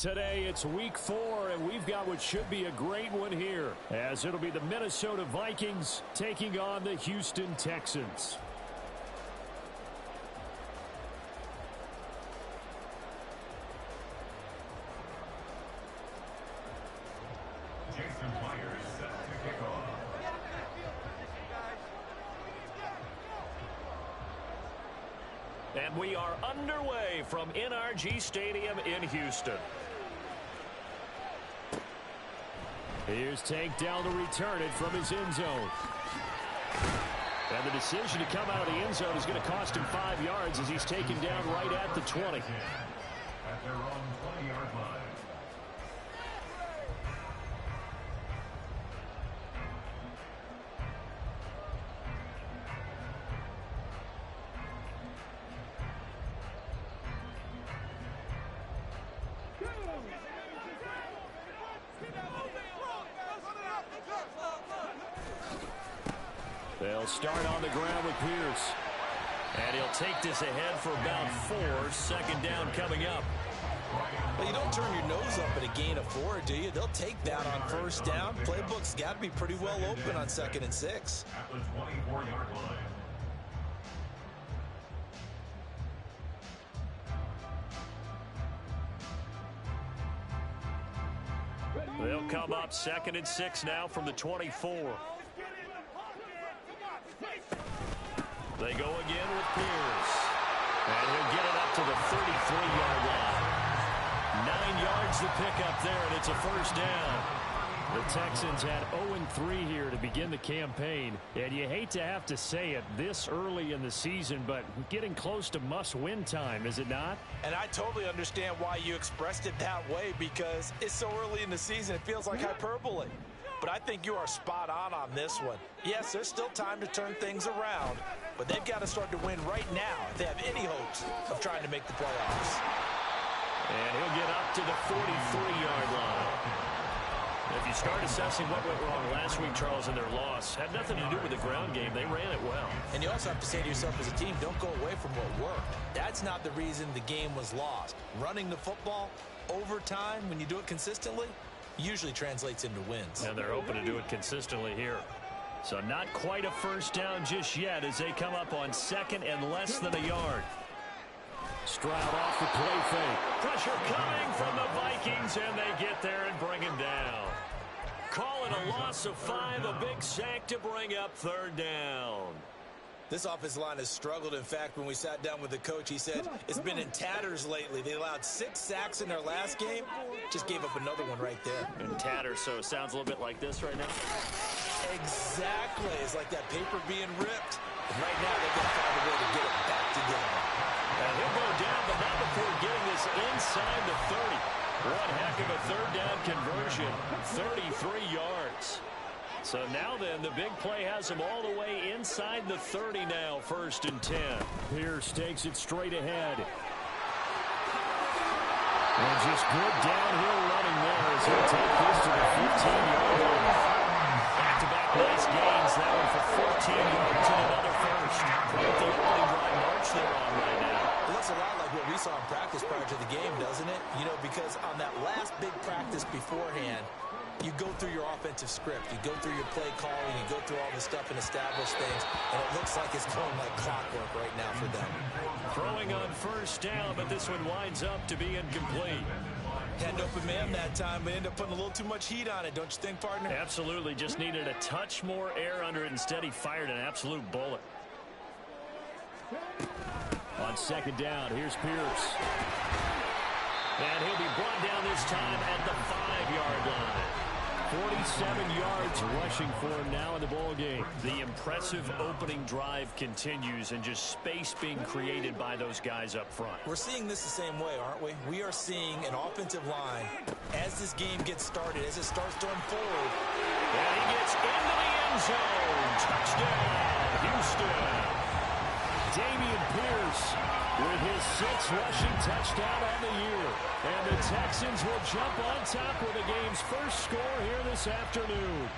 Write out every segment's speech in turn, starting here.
Today it's week 4, and we've got what should be a great one here, as it'll be the Minnesota Vikings taking on the Houston Texans. And we are underway from NRG Stadium in Houston. Here's Tank down to return it from his end zone. And the decision to come out of the end zone is going to cost him 5 yards as he's taken down right at the 20. At their own 20-yard line. They'll start on the ground with Pierce. And he'll take this ahead for about 4. Second down coming up. Well, you don't turn your nose up at a gain of 4, do you? They'll take that on first down. Playbook's got to be pretty well open on 2nd and 6. At the 24-yard line. They'll come up 2nd and 6 now from the 24. They go again with Pierce. And he'll get it up to the 33-yard line. 9 yards to pick up there, and it's a first down. The Texans had 0-3 here to begin the campaign. And you hate to have to say it this early in the season, but getting close to must-win time, is it not? And I totally understand why you expressed it that way, because it's so early in the season, it feels like hyperbole. But I think you are spot on this one. Yes, there's still time to turn things around, but they've got to start to win right now if they have any hopes of trying to make the playoffs. And he'll get up to the 43-yard line. If you start assessing what went wrong last week, Charles, in their loss, had nothing to do with the ground game. They ran it well. And you also have to say to yourself as a team, don't go away from what worked. That's not the reason the game was lost. Running the football over time, when you do it consistently, usually translates into wins. And they're hoping to do it consistently here. So not quite a first down just yet as they come up on 2nd and less than a yard. Stroud off the play fake. Pressure coming from the Vikings, and they get there and bring him down. Call it a loss of 5, a big sack to bring up 3rd down. This offensive line has struggled. In fact, when we sat down with the coach, he said it's been in tatters lately. They allowed 6 sacks in their last game. Just gave up another one right there. In tatters, so it sounds a little bit like this right now. Exactly. It's like that paper being ripped. And right now, they've got to find a way to get it back together. And he'll go down, but not before getting this inside the 30. One heck of a 3rd down conversion. 33 yards. So now then, the big play has him all the way inside the 30 now, 1st and 10. Pierce takes it straight ahead. And just good downhill running there as he'll take this to the 15-yard line. Back-to-back nice gains. That one for 14 yards and another first. Quite the opening drive march they're on right now. It looks a lot like what we saw in practice prior to the game, doesn't it? You know, because on that last big practice beforehand, you go through your offensive script. You go through your play calling. You go through all the stuff and establish things. And it looks like it's going like clockwork right now for them. Throwing on first down, but this one winds up to be incomplete. Had an open man that time, but ended up putting a little too much heat on it, don't you think, partner? Absolutely. Just needed a touch more air under it. Instead, he fired an absolute bullet. On 2nd down, here's Pierce. And he'll be brought down this time at the 5-yard line. 47 yards rushing for him now in the ball game. The impressive opening drive continues, and just space being created by those guys up front. We're seeing this the same way, aren't we? We are seeing an offensive line as this game gets started, as it starts to unfold. And he gets into the end zone. Touchdown, Houston. Dameon Pierce with his 6th rushing touchdown on the year. And the Texans will jump on top with the game's first score here this afternoon.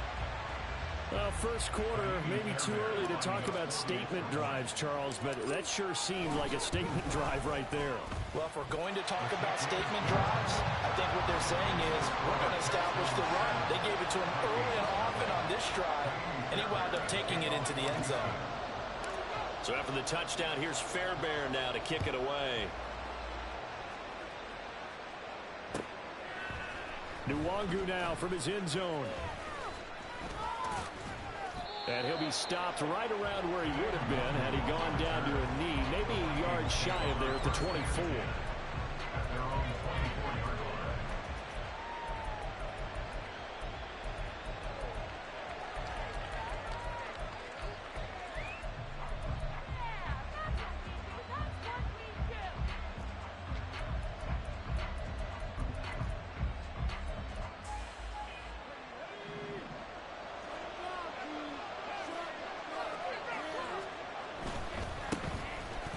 First quarter, maybe too early to talk about statement drives, Charles, but that sure seemed like a statement drive right there. Well, if we're going to talk about statement drives, I think we're we're going to establish the run. They gave it to him early and often on this drive, and he wound up taking it into the end zone. So after the touchdown, here's Fairbairn now to kick it away. Nwangu now from his end zone. And he'll be stopped right around where he would have been had he gone down to a knee, maybe a yard shy of there at the 24.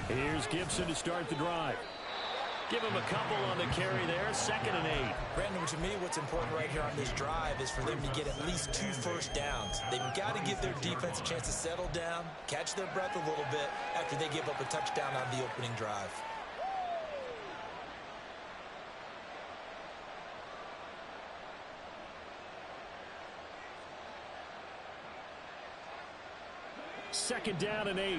Here's Gibson to start the drive. Give him a couple on the carry there. 2nd and 8. Brandon, to me, what's important right here on this drive is for them to get at least 2 first downs. They've got to give their defense a chance to settle down, catch their breath a little bit after they give up a touchdown on the opening drive. Second down and 8.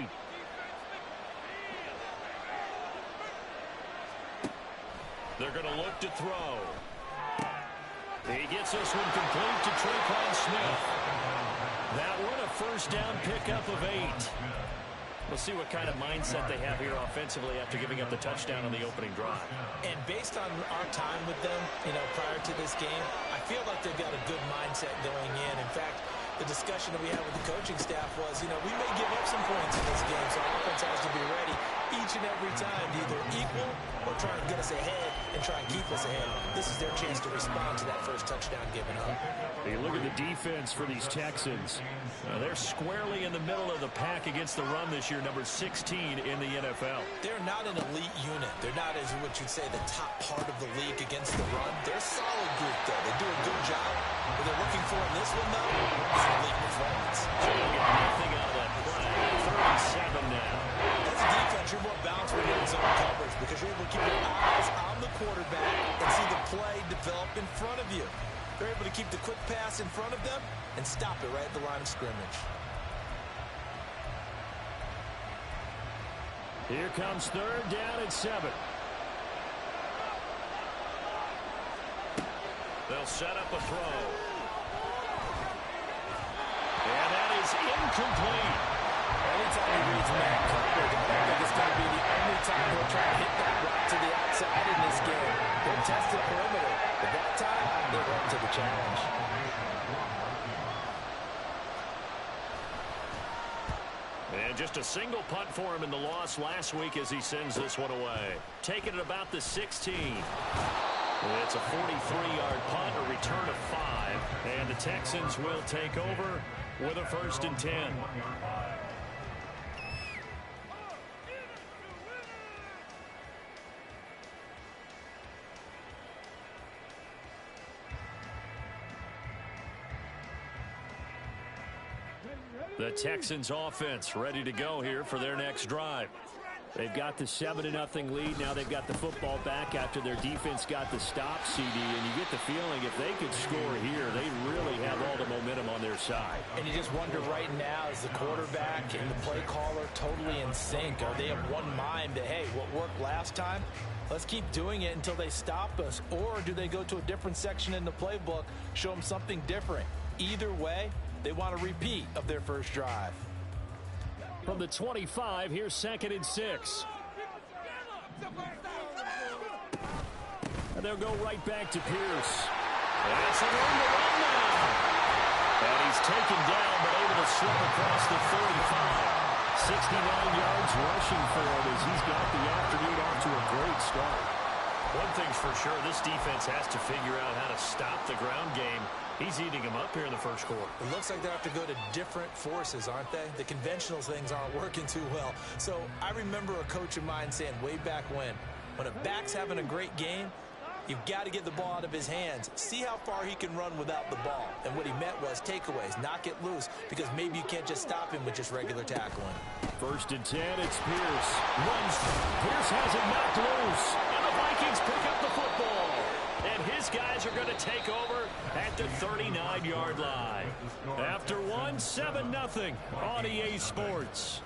They're going to look to throw. He gets this one complete to Tre'Quan Smith. That one a first down pickup of 8. We'll see what kind of mindset they have here offensively after giving up the touchdown on the opening drive. And based on our time with them, prior to this game, I feel like they've got a good mindset going in. In fact, the discussion that we had with the coaching staff was, we may give up some points in this game, so our offense has to be ready each and every time to either equal or try and get us ahead and try and keep us ahead. This is their chance to respond to that first touchdown given up. You look at the defense for these Texans. They're squarely in the middle of the pack against the run this year, number 16 in the NFL. They're not an elite unit. They're not, as what you'd say, the top part of the league against the run. They're a solid group, though. They do a good job. What they're looking for in this one, though, is an elite performance. So they'll get nothing out of that play. 37 now. As a defense, you're more balanced when you're in zone coverage because you're able to keep your eyes on the quarterback and see the play develop in front of you. They're able to keep the quick pass in front of them and stop it right at the line of scrimmage. Here comes 3rd down and 7. They'll set up a throw. And that is incomplete. Anytime he reads man coverage, I don't think it's going to be the only time he'll try to hit that route to the outside in this game. They'll test the perimeter, but that time, they're up to the challenge. And just a single punt for him in the loss last week as he sends this one away. Taking it about the 16. It's a 43-yard punt, a return of 5. And the Texans will take over with a 1st and 10. The Texans offense ready to go here for their next drive. They've got the 7-0 lead. Now they've got the football back after their defense got the stop, CD. And you get the feeling if they could score here, they really have all the momentum on their side. And you just wonder right now, is the quarterback and the play caller totally in sync? Are they of one mind that, hey, what worked last time, let's keep doing it until they stop us? Or do they go to a different section in the playbook, show them something different? Either way, they want a repeat of their first drive. From the 25, here's 2nd and 6. And they'll go right back to Pierce. That's a room to run now. And he's taken down, but able to slip across the 45. 69 yards rushing for him as he's got the afternoon off to a great start. One thing's for sure, this defense has to figure out how to stop the ground game. He's eating them up here in the first quarter. It looks like they have to go to different forces, aren't they? The conventional things aren't working too well. So I remember a coach of mine saying way back when a back's having a great game, you've got to get the ball out of his hands. See how far he can run without the ball. And what he meant was takeaways, knock it loose, because maybe you can't just stop him with just regular tackling. 1st and 10, it's Pierce. Runs. Pierce has it knocked loose. And the Vikings pick up the football. And his guys are going to take over at the 39-yard line. After one, 7-0 on EA Sports.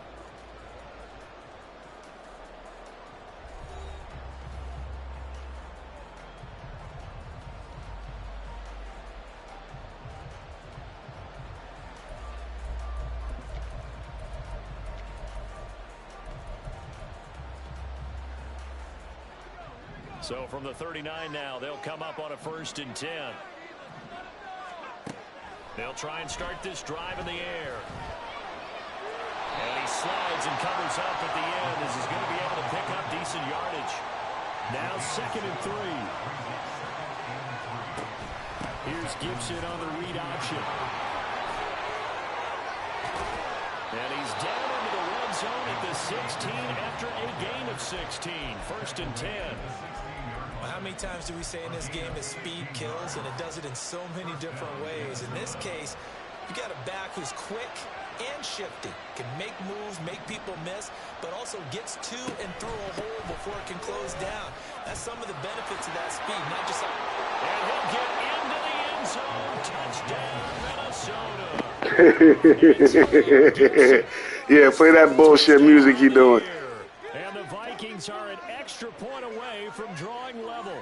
So from the 39 now, they'll come up on a 1st and 10. They'll try and start this drive in the air. And he slides and covers up at the end as he's going to be able to pick up decent yardage. Now 2nd and 3. Here's Gibson on the read option. And he's down into the red zone at the 16 after a gain of 16. 1st and 10. How many times do we say in this game that speed kills, and it does it in so many different ways? In this case, you got a back who's quick and shifty, can make moves, make people miss, but also gets to and through a hole before it can close down. That's some of the benefits of that speed, not just like... And he'll get into the end zone. Touchdown, Minnesota. Yeah, play that bullshit music you doing. And the Vikings are an extra point away from drawing level.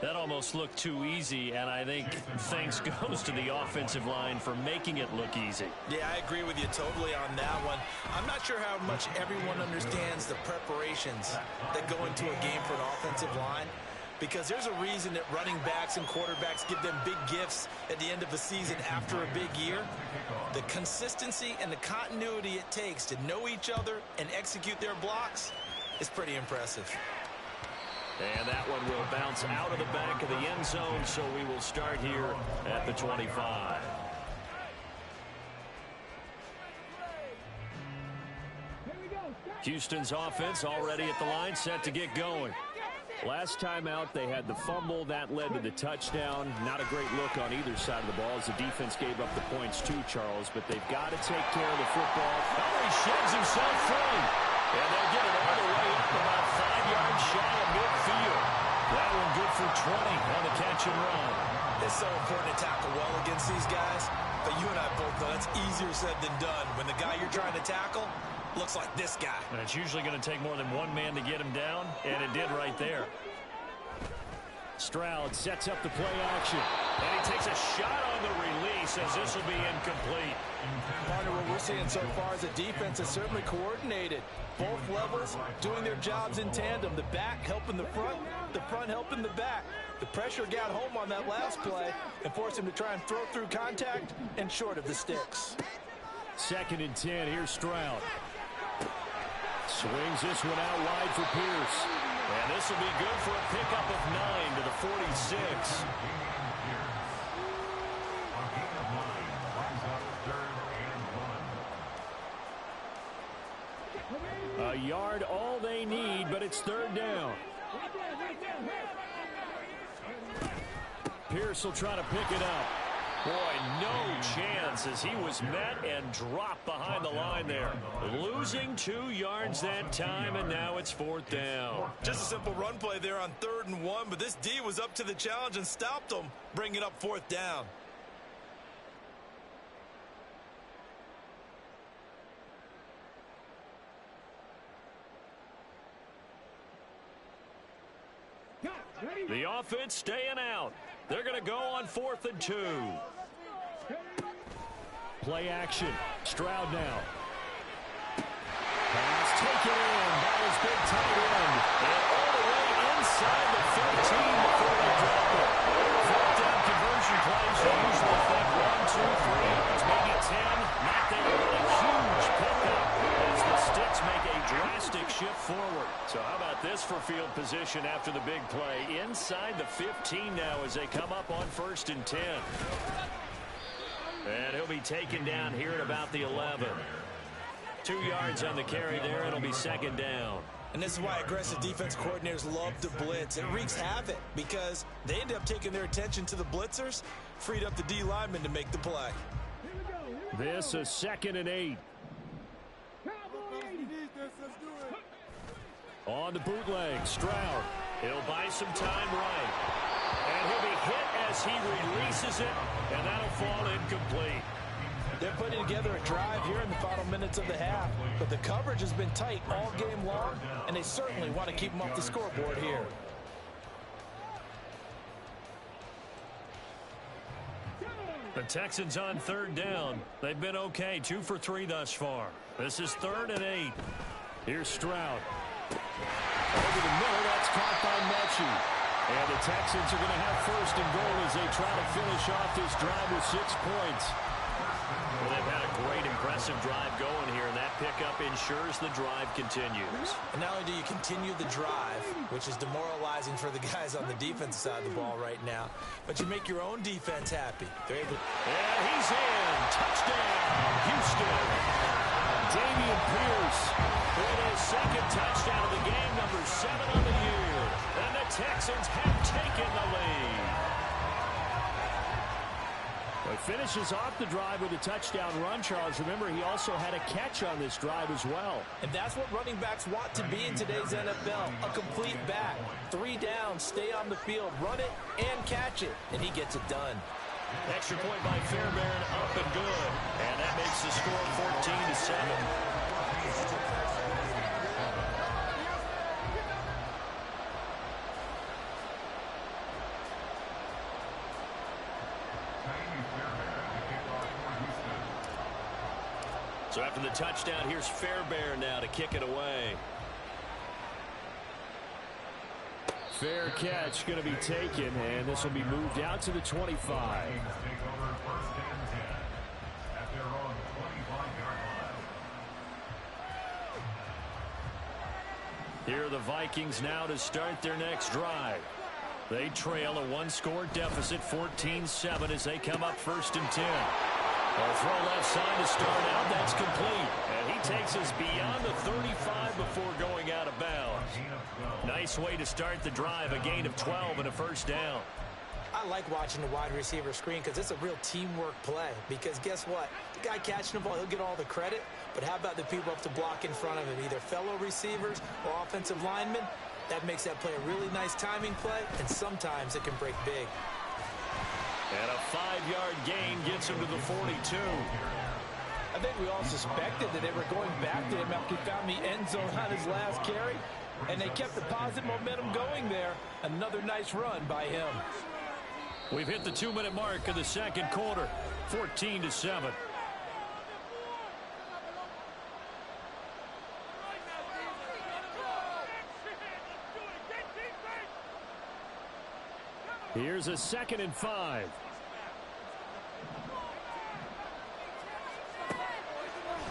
That almost looked too easy, and I think thanks goes to the offensive line for making it look easy. Yeah, I agree with you totally on that one. I'm not sure how much everyone understands the preparations that go into a game for an offensive line, because there's a reason that running backs and quarterbacks give them big gifts at the end of a season after a big year. The consistency and the continuity it takes to know each other and execute their blocks is pretty impressive. And that one will bounce out of the back of the end zone, so we will start here at the 25. Houston's offense already at the line, set to get going. Last time out, they had the fumble. That led to the touchdown. Not a great look on either side of the ball as the defense gave up the points too, Charles, but they've got to take care of the football. Oh, he sheds himself free. And they'll get it all the way up about 5 yards shy of midfield. That one good for 20 on the catch and run. It's so important to tackle well against these guys, but you and I both know that's easier said than done. When the guy you're trying to tackle looks like this guy. And it's usually going to take more than one man to get him down, and it did right there. Stroud sets up the play action, and he takes a shot on the release as this will be incomplete. Partner, what we're seeing so far is a defense that's certainly coordinated. Both levels doing their jobs in tandem. The back helping the front helping the back. The pressure got home on that last play and forced him to try and throw through contact and short of the sticks. 2nd and 10, here's Stroud. Swings this one out wide for Pierce. And this will be good for a pickup of 9 to the 46. A yard all they need, but it's 3rd down. Pierce will try to pick it up. Boy, no chance as he was met and dropped behind the line there. Losing 2 yards that time, and now it's 4th down. Just a simple run play there on 3rd and 1, but this D was up to the challenge and stopped them, bringing up 4th down. The offense staying out. They're going to go on 4th and 2. Play action. Stroud now. Pass taken in by his big tight end. And all the way inside the 15 before they drop it. 4th down conversion plays. You usually think 1, 2, 3 yards, maybe 10. Not there, but a huge pickup as the sticks make a drastic shift forward. So how about this for field position after the big play? Inside the 15 now as they come up on 1st and 10. And he'll be taken down here at about the 11. 2 yards on the carry there. It'll be 2nd down. And this is why aggressive defense coordinators love to blitz. It wreaks havoc because they end up taking their attention to the blitzers, freed up the D lineman to make the play. This is 2nd and 8. On the bootleg, Stroud. He'll buy some time right. as he releases it, and that'll fall incomplete. They're putting together a drive here in the final minutes of the half, but the coverage has been tight all game long, and they certainly want to keep them off the scoreboard here. The Texans on third down. They've been okay, 2 for 3 thus far. This is 3rd and 8. Here's Stroud. Over the middle, that's caught by Mechie. And the Texans are going to have 1st and goal as they try to finish off this drive with 6 points. Well, they've had a great, impressive drive going here, and that pickup ensures the drive continues. And not only do you continue the drive, which is demoralizing for the guys on the defensive side of the ball right now, but you make your own defense happy. They're able. And he's in. Touchdown, Houston. Dameon Pierce with his 2nd touchdown of the game, number 7 on the year. And the Texans have taken the lead. He finishes off the drive with a touchdown run, Charles. Remember, he also had a catch on this drive as well. And that's what running backs want to be in today's NFL, a complete back. 3 down, stay on the field, run it, and catch it. And he gets it done. Extra point by Fairbairn, up and good. And that makes the score 14-7. So after the touchdown, here's Fairbairn now to kick it away. Fair catch going to be taken, and this will be moved out to the 25. Here are the Vikings now to start their next drive. They trail a 1-score deficit, 14-7, as they come up 1st and 10. They'll throw left side to start out. That's complete. And he takes us beyond the 35 before going out of bounds. Nice way to start the drive. A gain of 12 and a 1st down. I like watching the wide receiver screen because it's a real teamwork play. Because guess what? The guy catching the ball, he'll get all the credit. But how about the people up to block in front of him, either fellow receivers or offensive linemen? That makes that play a really nice timing play, and sometimes it can break big. And a 5-yard gain gets him to the 42. I think we all suspected that they were going back to him after he found the end zone on his last carry, and they kept the positive momentum going there. Another nice run by him. We've hit the 2-minute mark of the 2nd quarter, 14-7. Here's a 2nd and 5.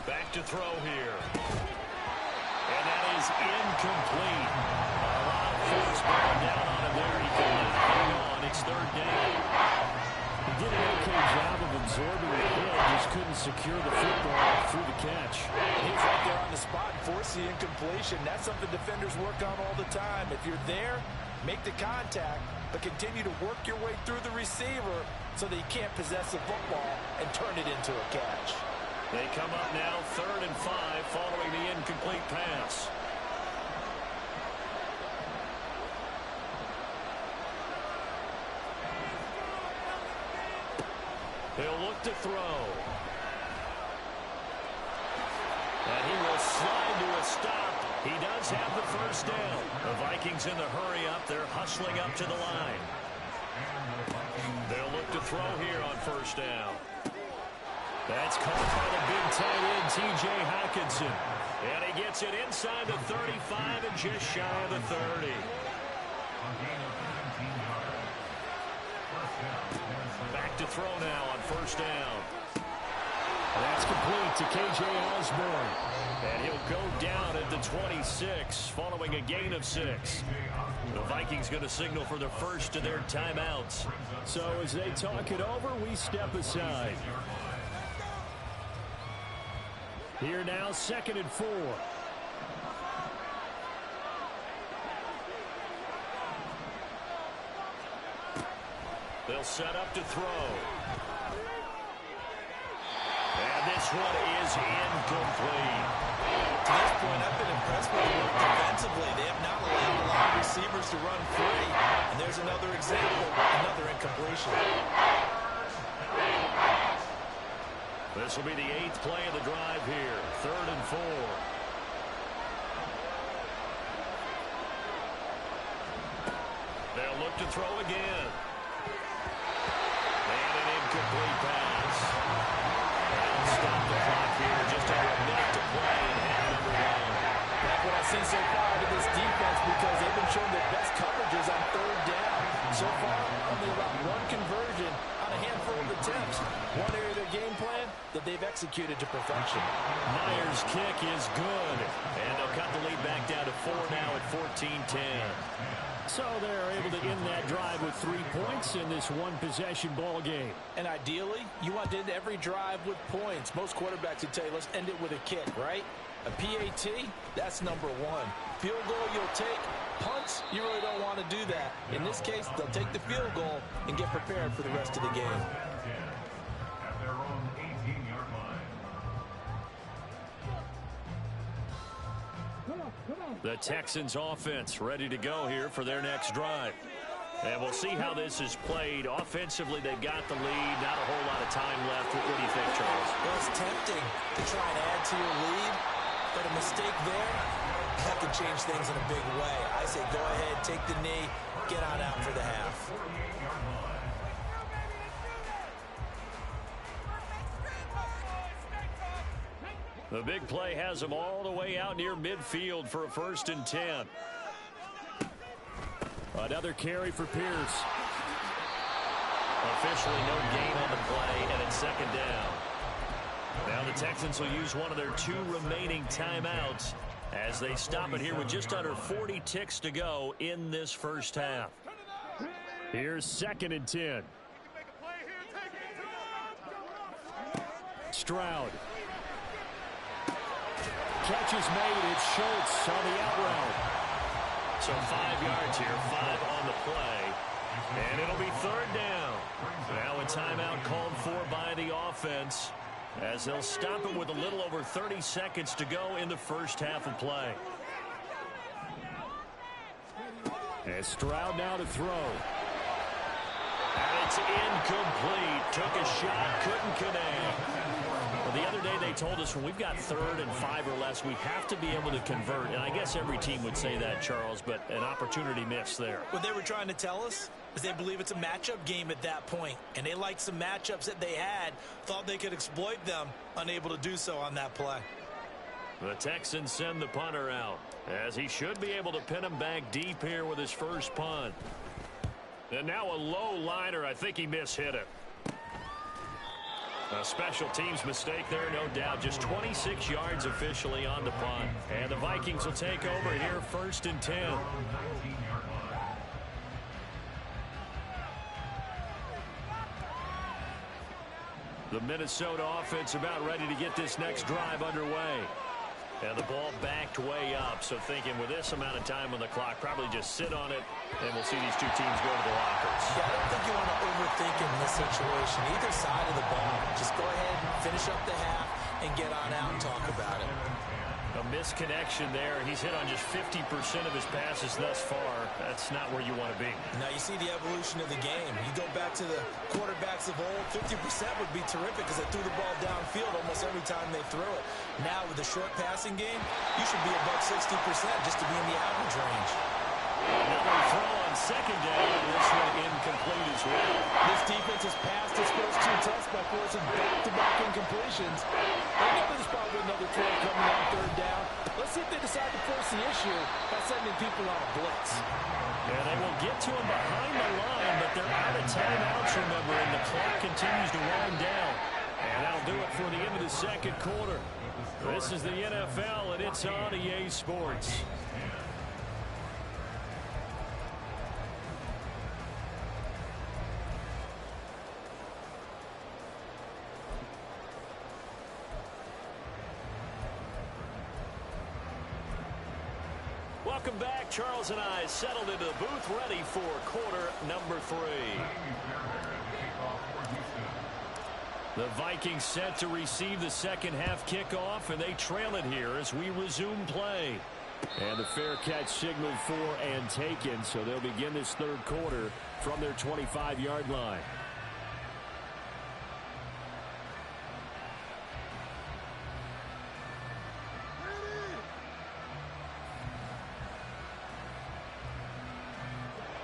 Back to throw here. And that is incomplete. A lot of force bearing down on him there. He could not hang on. It's 3rd down. He did an okay job of absorbing the hit, just couldn't secure the football through the catch. He was right there on the spot and forced the incompletion. That's something defenders work on all the time. If you're there, make the contact, but continue to work your way through the receiver so that you can't possess the football and turn it into a catch. They come up now 3rd and 5 following the incomplete pass. He'll look to throw. And he will slide to a stop. He does have the 1st down. The Vikings in the hurry up. They're hustling up to the line. They'll look to throw here on 1st down. That's caught by the big tight end, T.J. Hockenson. And he gets it inside the 35 and just shy of the 30. Back to throw now on 1st down. That's complete to K.J. Osborne. And he'll go down at the 26 following a gain of 6. The Vikings going to signal for the first of their timeouts. So as they talk it over, we step aside. Here now, 2nd and 4. They'll set up to throw. And this one is incomplete. To this point, I've been impressed with the work defensively. They have not allowed a lot of receivers to run free. And there's another example, another completion. This will be the 8th play of the drive here. 3rd and 4. They'll look to throw again. And an incomplete pass. That'll stop the clock here. Just under a minute to play in half number 1. That's what I see so far with this defense, because they've been showing their best coverages on 3rd down. So far, only about 1 conversion on a handful of attempts. One area of their game plan that they've executed to perfection. Myers' kick is good. And they'll cut the lead back down to 4 now at 14-10. So they're able to end that drive with 3 points in this one-possession ball game. And ideally, you want to end every drive with points. Most quarterbacks would tell you, let's end it with a kick, right? A PAT, that's number 1. Field goal you'll take. Punts, you really don't want to do that. In this case, they'll take the field goal and get prepared for the rest of the game. At their own 18-yard line. The Texans offense ready to go here for their next drive. And we'll see how this is played. Offensively, they've got the lead. Not a whole lot of time left. What do you think, Charles? Well, it's tempting to try and add to your lead, but a mistake there, that could change things in a big way. I say go ahead, take the knee, get on out for the half. The big play has them all the way out near midfield for a 1st and 10. Another carry for Pierce. Officially no gain on the play, and it's 2nd down. Now the Texans will use one of their 2 remaining timeouts as they stop it here with just under 40 ticks to go in this first half. Here's 2nd and 10. Stroud. Catch is made. It's Schultz on the out route. So 5 yards here, 5 on the play. And it'll be 3rd down. Now a timeout called for by the offense as they'll stop it with a little over 30 seconds to go in the first half of play. And Stroud now to throw. And it's incomplete. Took a shot, couldn't connect. Well, the other day they told us when we've got 3rd and 5 or less, we have to be able to convert. And I guess every team would say that, Charles, but an opportunity missed there. What they were trying to tell us is they believe it's a matchup game at that point. And they liked some matchups that they had, thought they could exploit them, unable to do so on that play. The Texans send the punter out, as he should be able to pin him back deep here with his first punt. And now a low liner. I think he mishit it. A special teams mistake there, no doubt. Just 26 yards officially on the punt. And the Vikings will take over here 1st and 10. The Minnesota offense about ready to get this next drive underway. And the ball backed way up. So thinking with this amount of time on the clock, probably just sit on it, and we'll see these 2 teams go to the lockers. Yeah, I don't think you want to overthink in this situation. Either side of the ball. Just go ahead, finish up the half, and get on out and talk about it. A misconnection there. He's hit on just 50% of his passes thus far. That's not where you want to be. Now you see the evolution of the game. You go back to the quarterbacks of old, 50% would be terrific because they threw the ball downfield almost every time they threw it. Now with the short passing game, you should be above 60% just to be in the average range. Another throw on 2nd down, and this one incomplete as well. This defense has passed its first 2 tests by forcing back-to-back incompletions. They know there's probably another throw coming on 3rd down. Let's see if they decide to force the issue by sending people on a blitz. And they will get to him behind the line, but they're out of timeouts, remember, and the clock continues to wind down. And that'll do it for the end of the 2nd quarter. This is the NFL, and it's on EA Sports. Welcome back. Charles and I settled into the booth ready for quarter number 3. The Vikings set to receive the 2nd half kickoff, and they trail it here as we resume play. And the fair catch signaled for and taken, so they'll begin this third quarter from their 25-yard line.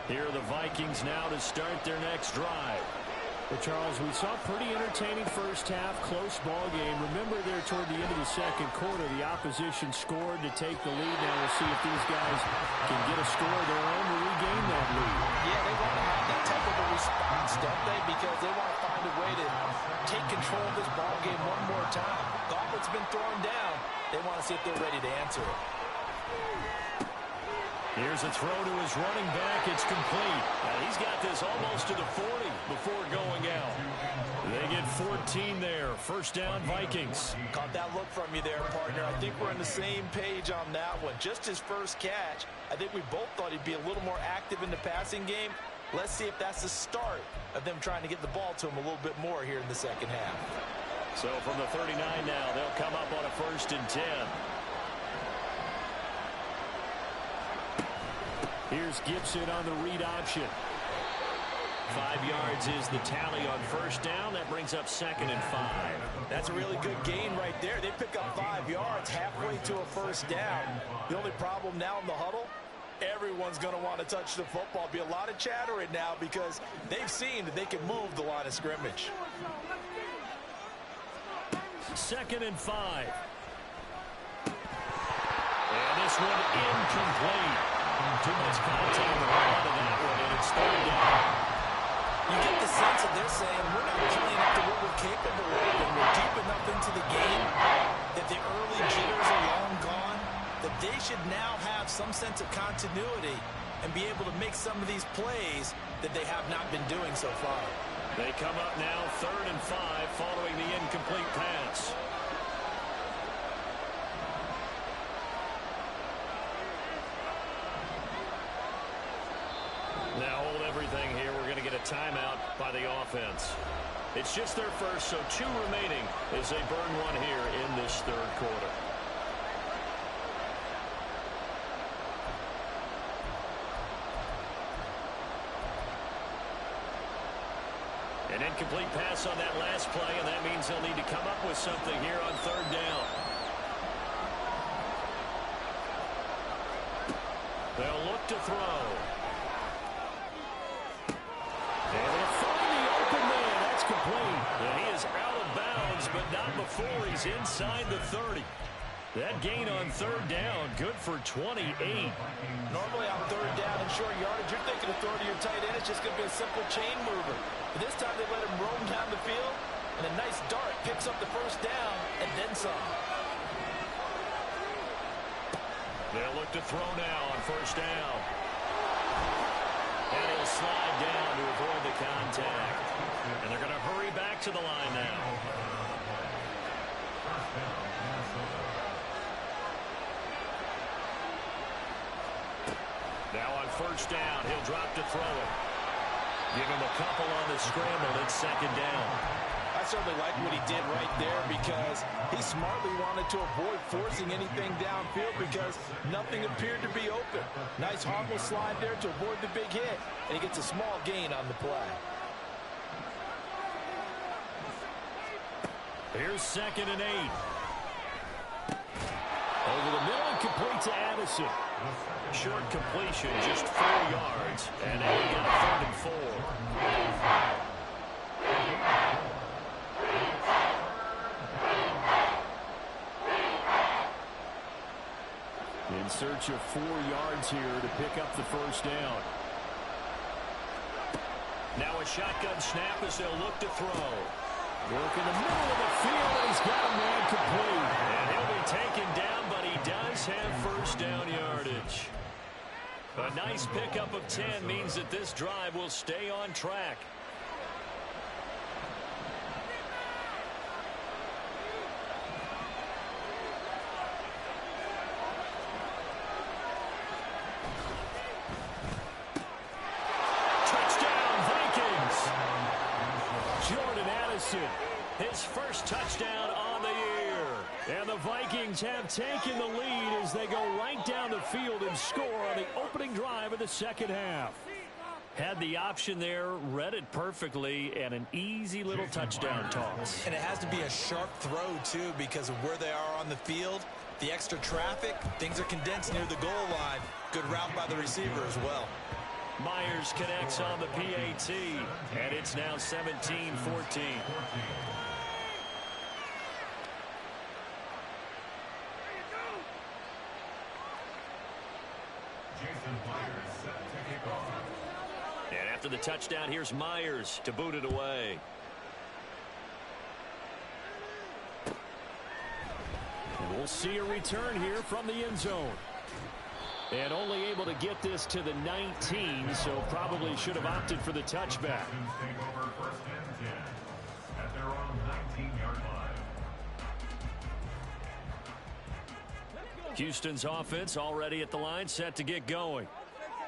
Here are the Vikings now to start their next drive. Well, Charles, we saw a pretty entertaining first half, close ball game. Remember there toward the end of the second quarter, the opposition scored to take the lead. Now we'll see if these guys can get a score of their own to regain that lead. Yeah, they want to have that type of a response, don't they? Because they want to find a way to take control of this ball game one more time. Gauntlet's been thrown down. They want to see if they're ready to answer it. Here's a throw to his running back. It's complete. He's got this almost to the 40 before going out. They get 14 there. First down, Vikings. Caught that look from you there, partner. I think we're on the same page on that one. Just his first catch. I think we both thought he'd be a little more active in the passing game. Let's see if that's the start of them trying to get the ball to him a little bit more here in the second half. So from the 39 now, they'll come up on a 1st and 10. Here's Gibson on the read option. 5 yards is the tally on first down. That brings up 2nd and 5. That's a really good gain right there. They pick up 5 yards halfway to a first down. The only problem now in the huddle, everyone's going to want to touch the football. Be a lot of chatter right now because they've seen that they can move the line of scrimmage. 2nd and 5. And this one incomplete. Too much contact on that one, and it's 3rd down. You get the sense that they're saying we're not playing up to what we're capable of, and we're deep enough into the game that the early jitters are long gone, that they should now have some sense of continuity and be able to make some of these plays that they have not been doing so far. They come up now 3rd and 5 following the incomplete pass. Now hold everything here. We're going to get a timeout by the offense. It's just their first, so 2 remaining as they burn one here in this third quarter. An incomplete pass on that last play, and that means they'll need to come up with something here on 3rd down. They'll look to throw. Able to find the open man. That's complete. And he is out of bounds, but not before he's inside the 30. That gain on 3rd down, good for 28. Normally on 3rd down and short yardage, you're thinking of throwing to your tight end. It's just going to be a simple chain mover. But this time they let him roam down the field, and a nice dart picks up the first down and then some. They'll look to throw now on 1st down. And he'll slide down to avoid the contact. And they're going to hurry back to the line now. Now on 1st down, he'll drop to throw it. Give him a couple on the scramble. It's 2nd down. I certainly like what he did right there because he smartly wanted to avoid forcing anything downfield because nothing appeared to be open. Nice harmless slide there to avoid the big hit, and he gets a small gain on the play. Here's 2nd and 8. Over the middle and complete to Addison. Short completion, just 4 yards. And now we got a 3rd and 4. In search of 4 yards here to pick up the first down. Now a shotgun snap as they'll look to throw. Work in the middle of the field, and he's got a man complete. And he'll be taken down, but he does have first down yardage. A nice pickup of 10 means that this drive will stay on track. His first touchdown on the year. And the Vikings have taken the lead as they go right down the field and score on the opening drive of the second half. Had the option there, read it perfectly, and an easy little touchdown toss. And it has to be a sharp throw, too, because of where they are on the field. The extra traffic, things are condensed near the goal line. Good route by the receiver as well. Myers connects on the PAT, and it's now 17-14. And after the touchdown, here's Myers to boot it away. And we'll see a return here from the end zone. And only able to get this to the 19, so probably should have opted for the touchback. Houston's offense already at the line, set to get going.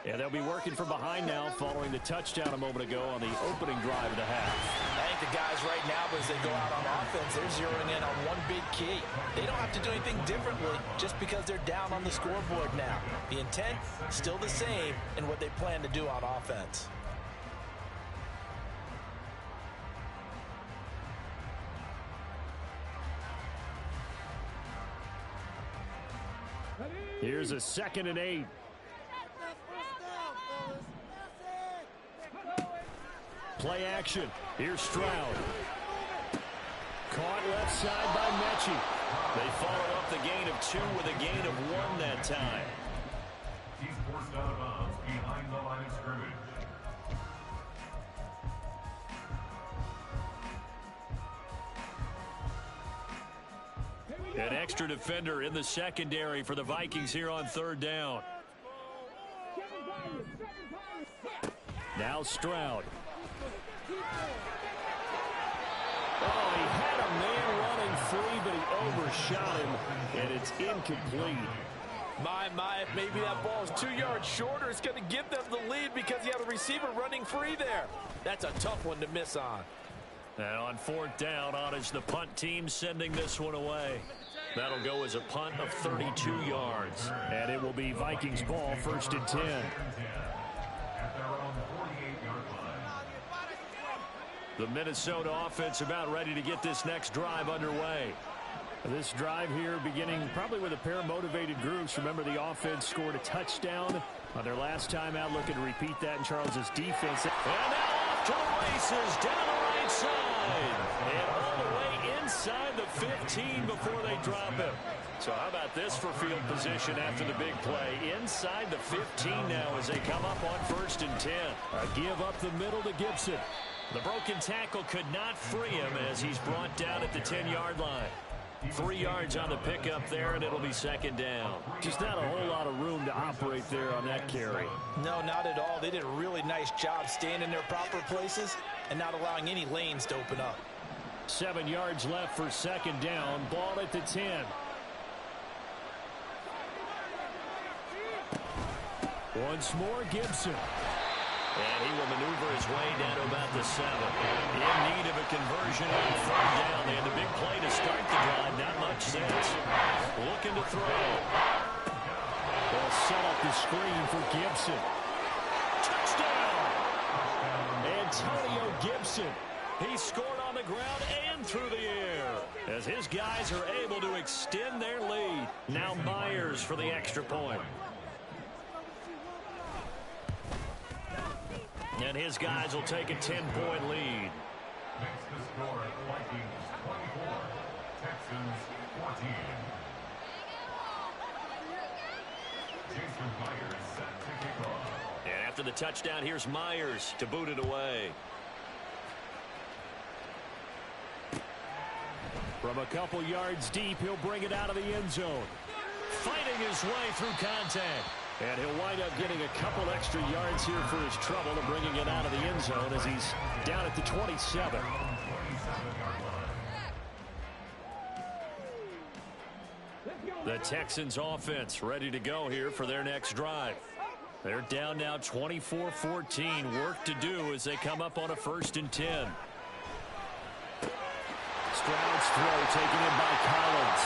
And they'll be working from behind now following the touchdown a moment ago on the opening drive of the half. I think the guys right now, as they go out on offense, they're zeroing in on one big key. They don't have to do anything differently just because they're down on the scoreboard now. The intent, still the same in what they plan to do on offense. Here's a 2nd and 8. Play action. Here's Stroud. Caught left side by Mechie. They follow up the gain of 2 with a gain of 1 that time. He's forced out of bounds behind the line of scrimmage. An extra defender in the secondary for the Vikings here on 3rd down. Now Stroud. Oh, he had a man running free, but he overshot him, and it's incomplete. My, if maybe that ball is 2 yards shorter, it's going to give them the lead because you have a receiver running free there. That's a tough one to miss on. And on 4th down, on is the punt team sending this one away. That'll go as a punt of 32 yards. And it will be Vikings ball, 1st and 10. The Minnesota offense about ready to get this next drive underway. This drive here beginning probably with a pair of motivated groups. Remember, the offense scored a touchdown on their last time out, looking to repeat that in Charles's defense. And now off to the races down the right side. And all the way inside the 15 before they drop him. So how about this for field position after the big play? Inside the 15 now as they come up on 1st and 10. A give up the middle to Gibson. The broken tackle could not free him as he's brought down at the 10-yard line. 3 yards on the pickup there, and it'll be 2nd down. Just not a whole lot of room to operate there on that carry. No, not at all. They did a really nice job staying in their proper places and not allowing any lanes to open up. 7 yards left for 2nd down. Ball at the 10. Once more, Gibson. And he will maneuver his way down to about the 7. In need of a conversion on 3rd down. They had the big play to start the drive. Not much sense. Looking to throw. They'll set up the screen for Gibson. Touchdown! Antonio Gibson. He scored on the ground and through the air as his guys are able to extend their lead. Now Myers for the extra point. And his guys will take a 10-point lead. Makes the score Vikings 24, Texans 14. Jason Myers set to kick off. And after the touchdown, here's Myers to boot it away. From a couple yards deep, he'll bring it out of the end zone. Fighting his way through contact. And he'll wind up getting a couple extra yards here for his trouble and bringing it out of the end zone as he's down at the 27. The Texans offense ready to go here for their next drive. They're down now 24-14. Work to do as they come up on a 1st and 10. Stroud's throw taken in by Collins.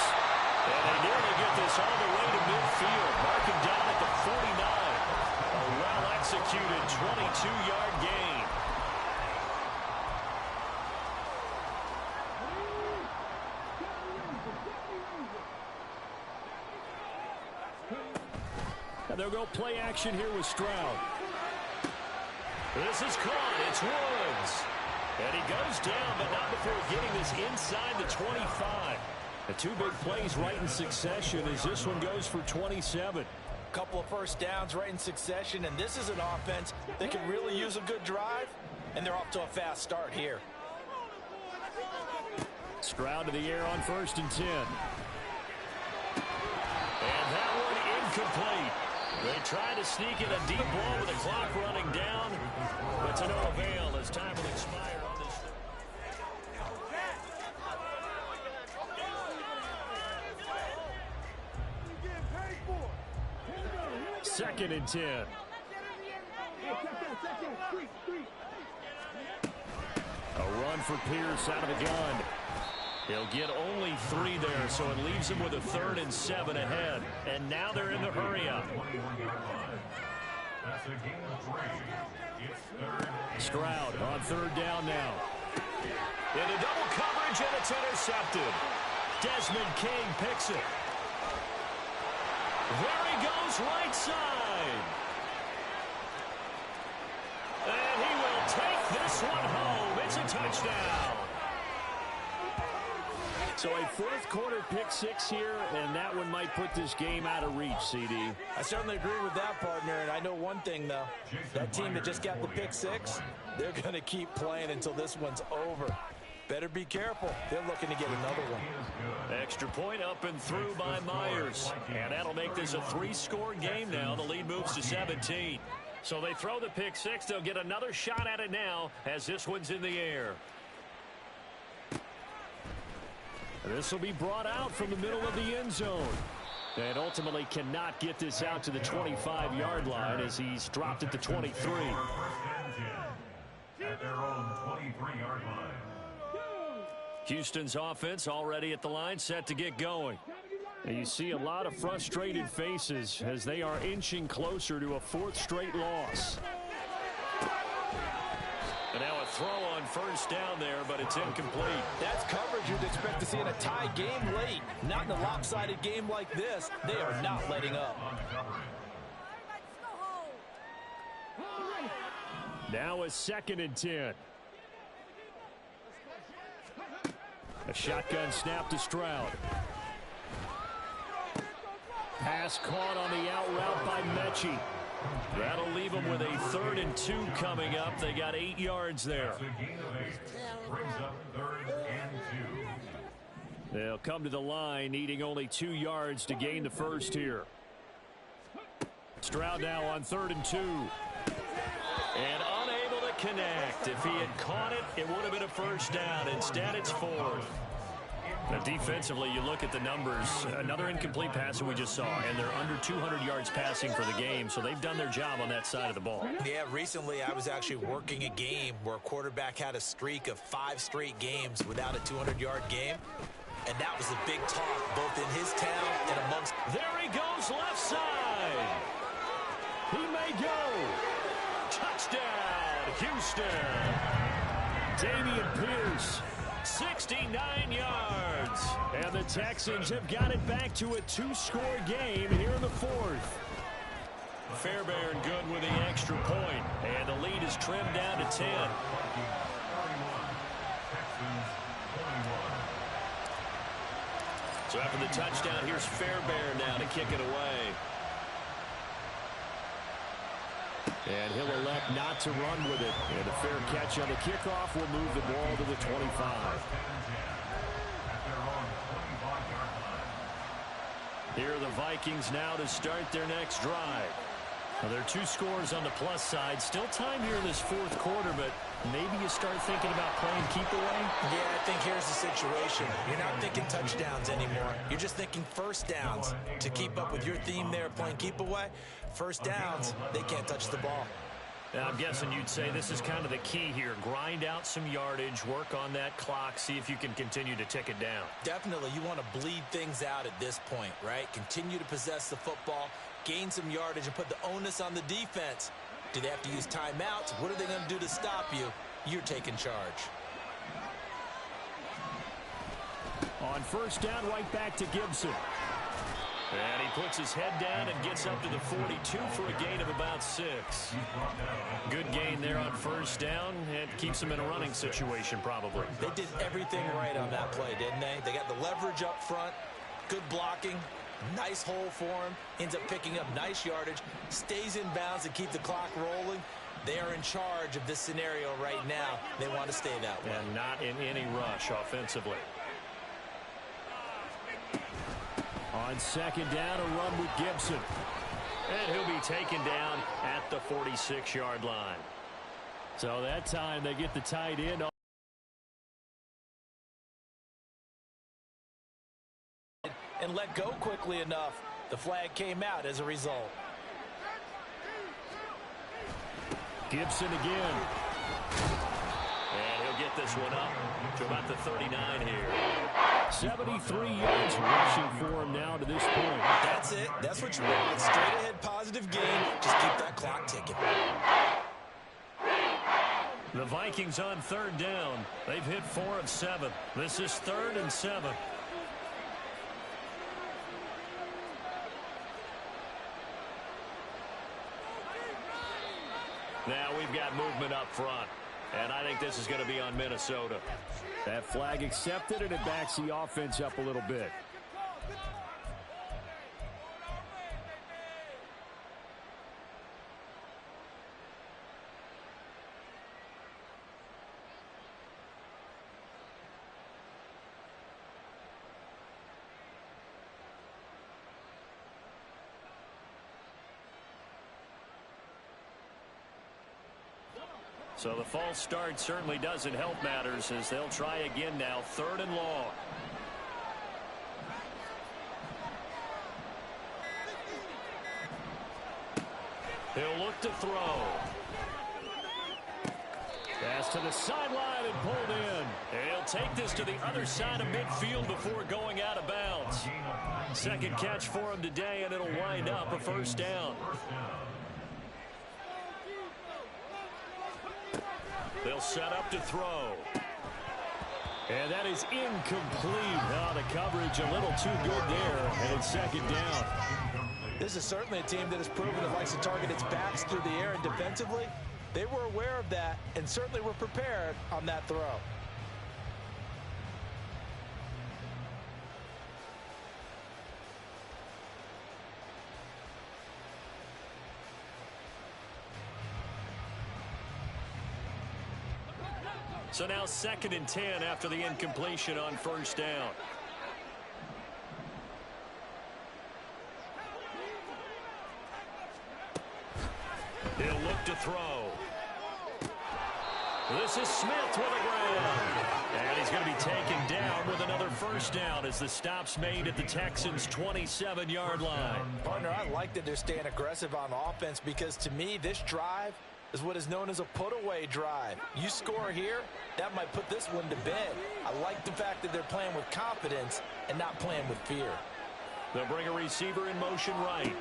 And they nearly get this all the way to midfield. Marking down at the 49. A well-executed 22-yard gain. And they'll go play action here with Stroud. This is caught. It's Woods. And he goes down, but not before getting this inside the 25. The two big plays right in succession as this one goes for 27. Couple of first downs right in succession, and this is an offense that can really use a good drive, and they're off to a fast start here. Stroud to the air on 1st and 10. And that one incomplete. They try to sneak in a deep ball with the clock running down, but to no avail as time will expire on this. 2nd and 10. A run for Pierce out of the gun. He'll get only 3 there, so it leaves him with a 3rd and 7 ahead. And now they're in the hurry-up. Stroud on 3rd down now. Into double coverage, and it's intercepted. Desmond King picks it. There he goes, right side. And he will take this one home. It's a touchdown. So a 4th quarter pick 6 here, and that one might put this game out of reach, CD. I certainly agree with that, partner, and I know one thing, though. That team that just got the pick 6, they're going to keep playing until this one's over. Better be careful. They're looking to get another one. Extra point up and through by Myers. And that'll make this a 3-score game now. The lead moves to 17. So they throw the pick 6. They'll get another shot at it now as this one's in the air. This will be brought out from the middle of the end zone. And ultimately cannot get this out to the 25-yard line as he's dropped at the 23. At their own 23-yard line. Houston's offense already at the line, set to get going. And you see a lot of frustrated faces as they are inching closer to a 4th straight loss. And now a throw on 1st down there, but it's incomplete. That's coverage you'd expect to see in a tie game late. Not in a lopsided game like this. They are not letting up. Now a 2nd and 10. A shotgun snap to Stroud. Pass caught on the out route by Mechie. That'll leave them with a 3rd and 2 coming up. They got 8 yards there. Brings up 3rd and 2. They'll come to the line needing only 2 yards to gain the first here. Stroud now on 3rd and 2. And unable to connect. If he had caught it, it would have been a first down. Instead, it's 4th. Now, defensively, you look at the numbers. Another incomplete pass that we just saw, and they're under 200 yards passing for the game, so they've done their job on that side of the ball. Yeah, recently I was actually working a game where a quarterback had a streak of 5 straight games without a 200-yard game, and that was a big talk both in his town and amongst. There he goes, left side. He may go. Touchdown, Houston. Damian Pierce. 69 yards. And the Texans have got it back to a 2-score game here in the 4th. Fairbairn good with the extra point. And the lead is trimmed down to 10. So after the touchdown, here's Fairbairn now to kick it away. And he'll elect not to run with it. And a fair catch on the kickoff will move the ball to the 25. Here are the Vikings now to start their next drive. Well, there are 2 scores on the plus side. Still time here in this 4th quarter, but maybe you start thinking about playing keep away? Yeah, I think here's the situation. You're not thinking touchdowns anymore. You're just thinking first downs. To keep up with your theme there, playing keep away, first downs, they can't touch the ball. Now, I'm guessing you'd say this is kind of the key here. Grind out some yardage, work on that clock, see if you can continue to tick it down. Definitely, you want to bleed things out at this point, right? Continue to possess the football, gain some yardage, and put the onus on the defense. Do they have to use timeouts? What are they going to do to stop you? You're taking charge. On first down, right back to Gibson. And he puts his head down and gets up to the 42 for a gain of about 6. Good gain there on first down, and keeps him in a running situation probably. They did everything right on that play, didn't they? They got the leverage up front, good blocking, nice hole for him, ends up picking up nice yardage, stays in bounds to keep the clock rolling. They are in charge of this scenario right now. They want to stay that way. And not in any rush offensively. On second down, a run with Gibson. And he'll be taken down at the 46-yard line. So that time they get the tight end on. And let go quickly enough. The flag came out as a result. Gibson again. And he'll get this one up to about the 39 here. 73 yards rushing for him now to this point. That's it. That's what you want. Straight ahead, positive gain. Just keep that clock ticking. The Vikings on third down. They've hit 4 of 7. This is 3rd and 7. Now we've got movement up front. And I think this is going to be on Minnesota. That flag accepted, and it backs the offense up a little bit. So the false start certainly doesn't help matters as they'll try again now, 3rd and long. He'll look to throw. Pass to the sideline and pulled in. And he'll take this to the other side of midfield before going out of bounds. Second catch for him today, and it'll wind up a first down. They'll set up to throw. And that is incomplete. Oh, the coverage a little too good there, and it's second down. This is certainly a team that has proven it likes to target its backs through the air, and defensively, they were aware of that and certainly were prepared on that throw. So now 2nd and 10 after the incompletion on first down. He'll look to throw. This is Smith with a grab. And he's going to be taken down with another first down as the stop's made at the Texans' 27-yard line. Partner, I like that they're staying aggressive on offense because to me, this drive is what is known as a put-away drive. You score here, that might put this one to bed. I like the fact that they're playing with confidence and not playing with fear. They'll bring a receiver in motion right.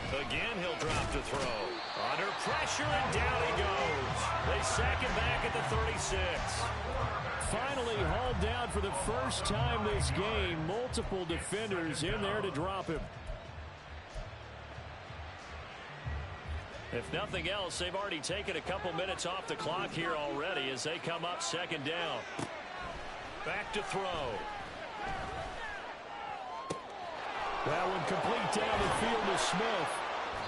Again, he'll drop to throw. Under pressure, and down he goes. They sack him back at the 36. Finally hauled down for the first time this game. Multiple defenders in there to drop him. If nothing else, they've already taken a couple minutes off the clock here already as they come up second down. Back to throw. That one complete down the field to Smith.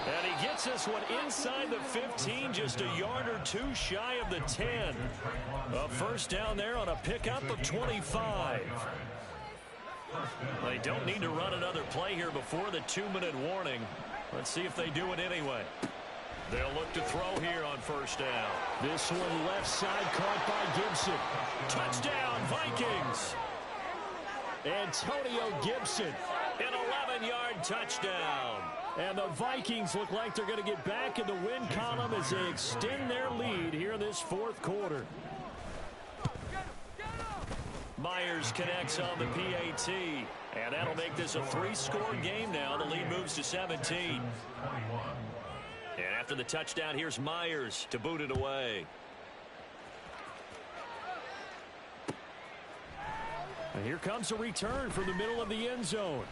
And he gets this one inside the 15, just a yard or two shy of the 10. A first down there on a pickup of 25. They don't need to run another play here before the 2-minute warning. Let's see if they do it anyway. They'll look to throw here on first down. This one left side caught by Gibson. Touchdown, Vikings. Antonio Gibson. An 11-yard touchdown. And the Vikings look like they're going to get back in the win column as they extend their lead here in this fourth quarter. Myers connects on the PAT. And that'll make this a 3-score game now. The lead moves to 17. And after the touchdown, here's Myers to boot it away. And here comes a return from the middle of the end zone.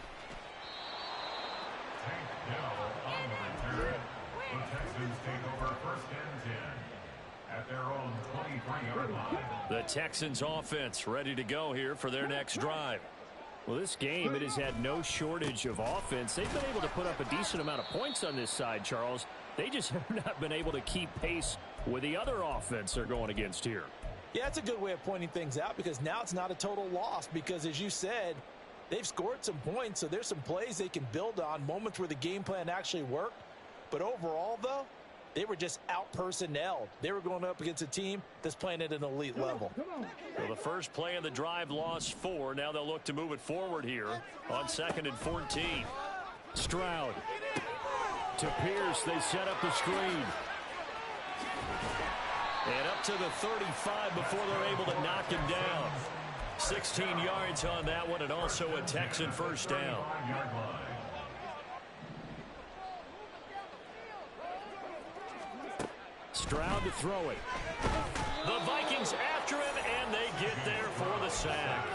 On the return, the Texans take over first and 10 at their own 23-yard line. The Texans offense ready to go here for their next drive. Well, this game, it has had no shortage of offense. They've been able to put up a decent amount of points on this side, Charles. They just have not been able to keep pace with the other offense they're going against here. Yeah, it's a good way of pointing things out because now it's not a total loss because, as you said, they've scored some points, so there's some plays they can build on, moments where the game plan actually worked. But overall, though, they were just out-personnelled. They were going up against a team that's playing at an elite level. Well, the first play of the drive lost 4. Now they'll look to move it forward here on 2nd and 14. Stroud to Pierce. They set up the screen. And up to the 35 before they're able to knock him down. 16 yards on that one, and also a Texan first down. Stroud to throw it. The Vikings after him, and they get there for the sack.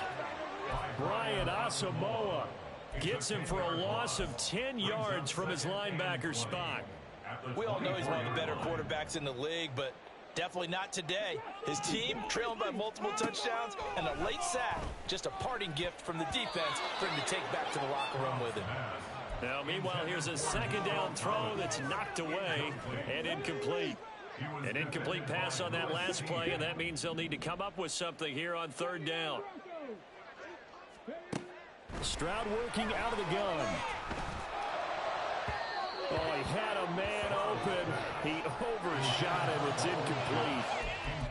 Brian Asamoah Gets him for a loss of 10 yards from his linebacker spot. We all know he's one of the better quarterbacks in the league, but definitely not today. His team trailing by multiple touchdowns and a late sack. Just a parting gift from the defense for him to take back to the locker room with him. Now, meanwhile, here's a second down throw that's knocked away and incomplete. An incomplete pass on that last play, and that means they'll need to come up with something here on third down. Stroud working out of the gun. Oh, he had a man open. He overshot him. It's incomplete.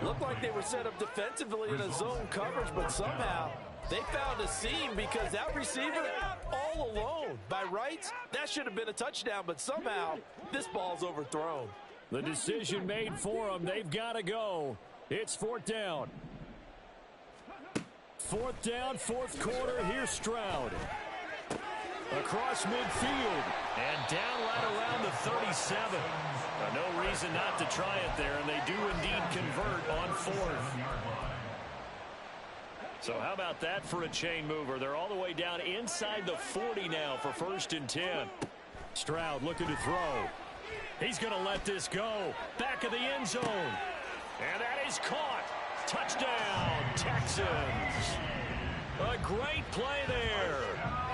Looked like they were set up defensively in a zone coverage, but somehow they found a seam because that receiver all alone. By rights, that should have been a touchdown, but somehow this ball's overthrown. The decision made for them. They've got to go. It's fourth down. Fourth down, fourth quarter. Here's Stroud. Across midfield. And down right around the 37. No reason not to try it there, and they do indeed convert on fourth. So how about that for a chain mover? They're all the way down inside the 40 now for first and 10. Stroud looking to throw. He's going to let this go. Back of the end zone. And that is caught. Touchdown, Texans. A great play there.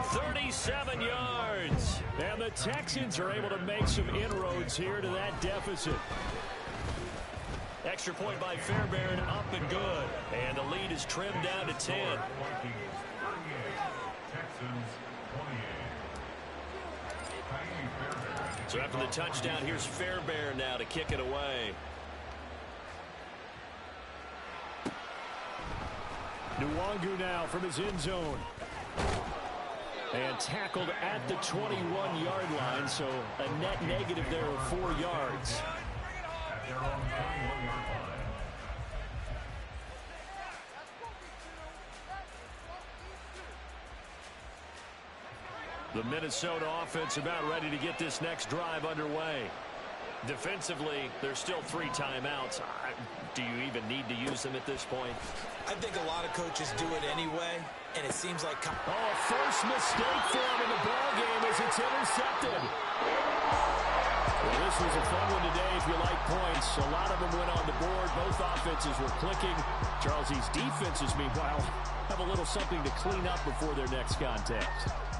37 yards. And the Texans are able to make some inroads here to that deficit. Extra point by Fairbairn, up and good. And the lead is trimmed down to 10. So after the touchdown, here's Fairbairn now to kick it away. Nwangu now from his end zone. And tackled at the 21-yard line, so a net negative there of 4 yards. The Minnesota offense about ready to get this next drive underway. Defensively, there's still 3 timeouts. Do you even need to use them at this point? I think a lot of coaches do it anyway, and it seems like... Oh, first mistake for him in the ballgame as it's intercepted. Well, this was a fun one today if you like points. A lot of them went on the board. Both offenses were clicking. Charles, these defenses, meanwhile, have a little something to clean up before their next contest.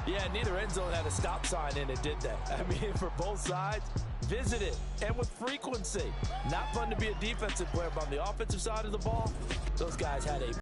Yeah, neither end zone had a stop sign in it, did they? I mean, for both sides, visit it, and with frequency. Not fun to be a defensive player, but on the offensive side of the ball, those guys had a